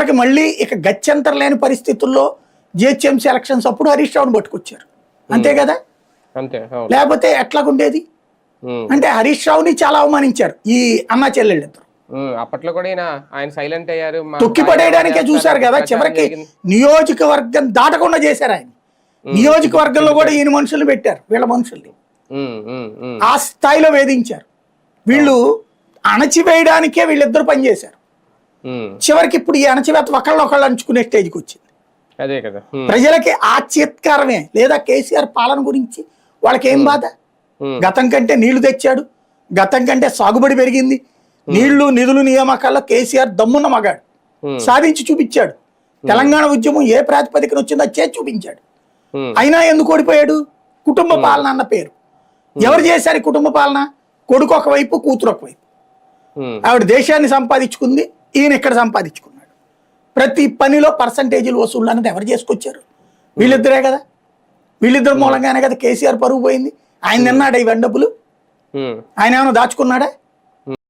చివరికి మళ్ళీ ఇక గత్యంతరం లేని పరిస్థితుల్లో జిహెచ్ఎంసీ ఎలక్షన్స్ అప్పుడు హరీష్ రావుని పట్టుకొచ్చారు, అంతే కదా. అంతే, లేకపోతే ఎట్లాగుండేది అంటే హరీష్ రావుని చాలా అవమానించారు ఈ అన్నా చెల్లెళ్ళిద్దరు. అప్పట్లో కూడా ఆయన సైలెంట్ అయ్యారు, తొక్కి పడేయడానికే చూశారు కదా. చివరికి నియోజకవర్గం దాటకుండా చేశారు ఆయన. నియోజకవర్గంలో కూడా ఈయన మనుషులు పెట్టారు, వీళ్ళ మనుషుల్ని ఆ స్థాయిలో వేధించారు. వీళ్ళు అణచివేయడానికే వీళ్ళిద్దరు పనిచేశారు. చివరికి ఇప్పుడు ఈ అణచివేత ఒకళ్ళు అంచుకునే స్టేజ్కి వచ్చింది. అదే కదా, ప్రజలకి ఆశ్చర్యకరమే. లేదా కేసీఆర్ పాలన గురించి వాళ్ళకి ఏం బాధ? గతం కంటే నీళ్లు తెచ్చాడు, గతం కంటే సాగుబడి పెరిగింది, నీళ్లు నిధులు నియామకాల్లో కేసీఆర్ దమ్మున్న మగాడు, సాధించి చూపించాడు. తెలంగాణ ఉద్యమం ఏ ప్రాతిపదికన వచ్చిందో చేసి చూపించాడు. అయినా ఎందుకు ఓడిపోయాడు? కుటుంబ పాలన అన్న పేరు. ఎవరు చేశారు కుటుంబ పాలన? కొడుకు ఒకవైపు, కూతురు ఒకవైపు. ఆవిడ దేశాన్ని సంపాదించుకుంది, ఈయన ఇక్కడ సంపాదించుకున్నాడు. ప్రతి పనిలో పర్సంటేజీలు వసూళ్ళు అనేది ఎవరు చేసుకొచ్చారు? వీళ్ళిద్దరే కదా. వీళ్ళిద్దరు మూలంగానే కదా కేసీఆర్ పరుగు పోయింది. ఆయన నిన్నాడా ఇవన్నీ డబ్బులు? ఆయన ఏమైనా దాచుకున్నాడా?